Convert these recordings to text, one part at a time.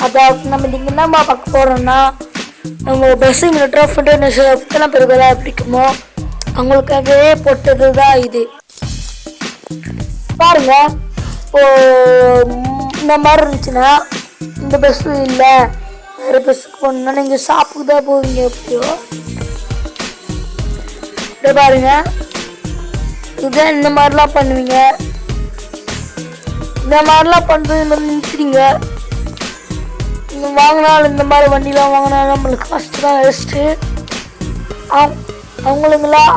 அதாவது நம்ம நீங்கள் என்ன பார்க்க போகிறோம்னா நம்ம பஸ் மிலிட்டரி ஆஃப் இந்தோனேஷியா எத்தனை பேருக்கு பிடிக்குமோ அவங்களுக்காகவே போட்டது தான் இது. பாருங்க, இப்போ இந்த மாதிரி இருந்துச்சுன்னா இந்த பஸ்ஸு இல்லை வேறு பஸ்ஸுக்கு போகணுன்னா நீங்கள் ஷாப்புக்கு தான் போவீங்க. எப்படியோ இதை பாருங்க, இதான் இந்த மாதிரிலாம் பண்ணுவீங்க. இந்த மாதிரிலாம் பண்ணுறது நிறுத்துறீங்க. வாங்கினாலும் இந்த மாதிரி வண்டிலாம் வாங்கினாலும் நம்மளுக்கு ஃபஸ்ட்டு தான் வேஸ்ட்டு.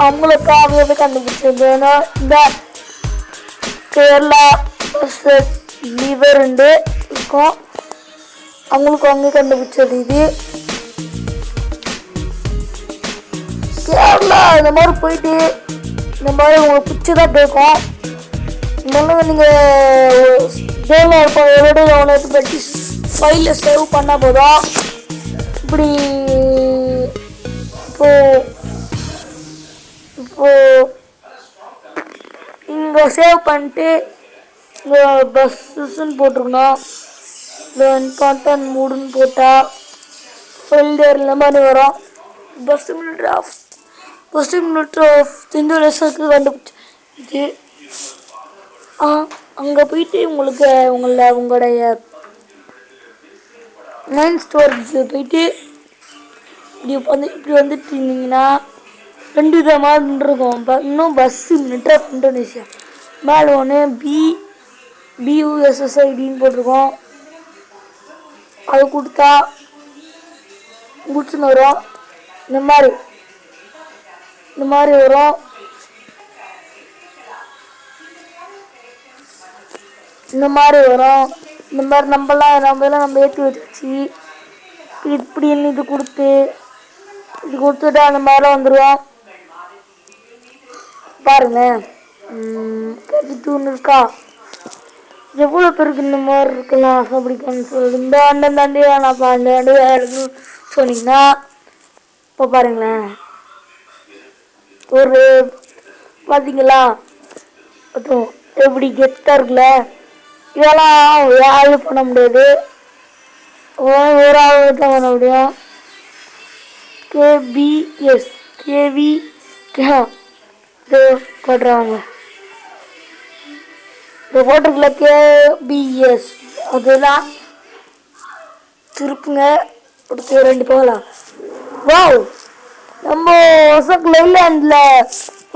அவங்களுக்காகவே கண்டுபிடிச்சது. ஏன்னா இந்த கேரளா லிவர் இருக்கும், அவங்களுக்கு அவங்க கண்டுபிடிச்சது இது. கேரளா இந்த மாதிரி போயிட்டு இந்த மாதிரி உங்களுக்கு பிடிச்சதான் கேட்கும். இதெல்லாம் நீங்கள் எவ்வளோ பற்றி ஃபைலில் சேவ் பண்ணால் போதும். இப்படி இப்போ இங்கே சேவ் பண்ணிட்டு இங்கே பஸ்ஸுன்னு போட்டிருக்கணும். இந்த இம்பார்ட்டன்ட் மூடுன்னு போட்டால் ஃபைல்டர் இந்த மாதிரி வரும். பஸ் மிலிட்டரி ஆஃப் இந்தோனேஷியாவுக்கு கண்டுபிடிச்சி அங்கே போயிட்டு உங்களுடைய மெயின் ஸ்டோரேஜ் போயிட்டு இப்படி வந்துட்டு இருந்தீங்கன்னா 2 விதமாக இருக்கும். இன்னும் பஸ்ஸு மிலிட்டரி ஆஃப் இந்தோனேஷியா மேலே ஒன்று BUSSIDன்னு போட்டிருக்கோம். அது கொடுத்தா குட்ஸ்ன்னு வரும். இந்த மாதிரி வரும். இந்த மாதிரி நம்ம ஏற்றி வச்சு இப்படின்னு இது கொடுத்துட்டு அந்த மாதிரிலாம் வந்துடுவோம். பாருங்க, தூண் இருக்கா, எவ்வளோ பேருக்கு இந்த மாதிரி இருக்கலாம் அப்படிக்கான்னு சொல்லுது. இந்த ஆண்டம் தாண்டி வேணாப்பா, இந்த ஆண்டு வேறு சொன்னீங்கன்னா இப்போ பாருங்களேன், ஒரு பார்த்தீங்களா எப்படி கெத்தாக இருக்குல்ல. இதெல்லாம் யாரும் பண்ண முடியாது, ஒரு ஆள் தான் பண்ண முடியும். கேவி போட்டுருவாங்க. இந்த போட்டிருக்கல KBS அதெல்லாம் திருப்புங்க, அடுத்து 2 போகலாம். வாவ், நம்ம ஒசக் லைலாண்டில்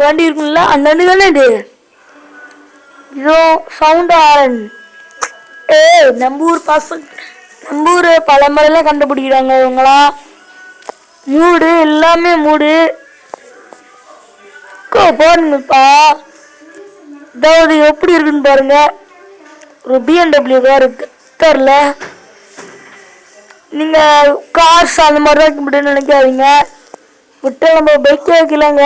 வண்டி இருக்குல்ல, அந்த வண்டி தானே இது. இதோ சவுண்ட் ஆரன். நம்ம ஊர் பழமறையெல்லாம் கண்டுபிடிக்கிறாங்க இவங்களாம். மூடு எல்லாமே மூடு போடுங்கப்பா. அதாவது எப்படி இருக்குன்னு பாருங்க. ஒரு BMW கார் இருக்கு தெரில. நீங்கள் கார்ஸ் அந்த மாதிரி தான் வைக்க நினைக்காதீங்க. விட்டு நம்ம பைக் வைக்கலாங்க.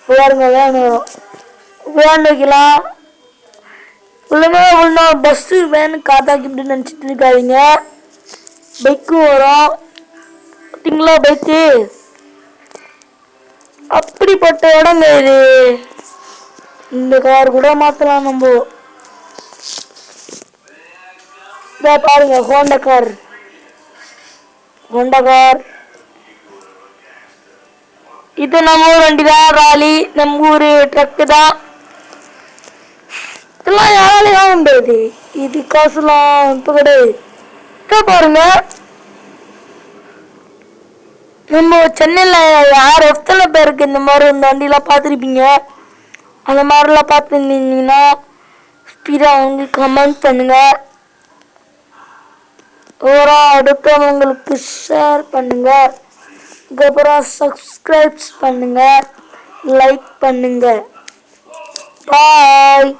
பாருங்க, வேன் வைக்கலாம். இல்லைன்னா பஸ்ஸு வேனு காத்தாக்கி இப்படின்னு நினச்சிட்டு இருக்காதீங்க. பைக்கும் வரும் பார்த்தீங்களா. பைக்கு அப்படிப்பட்ட இடங்க இது. இந்த கார் கூட மாற்றலாம் நம்ம. இதை பாருங்க, ஹோண்டா கார் இது நம்ம ஊர் வண்டி தான். ராலி நம்ம ஊர் ட்ரக்கு தான். இதெல்லாம் யாராலையும் வாங்க முடியாது. இது காசுலாம் இப்போ கிடையாது. பாருங்க, நம்ம சென்னையில் எத்தனை பேருக்கு இந்த மாதிரி இந்த வண்டிலாம் பார்த்துருப்பீங்க. அந்த மாதிரிலாம் பார்த்துருந்தீங்கன்னா ஸ்பீடாக வந்து கமெண்ட் பண்ணுங்க. அடுத்தவங்களுக்கு ஷேர் பண்ணுங்க. அதுக்கப்புறம் சப்ஸ்கிரைப் பண்ணுங்க, லைக் பண்ணுங்க. பாய்.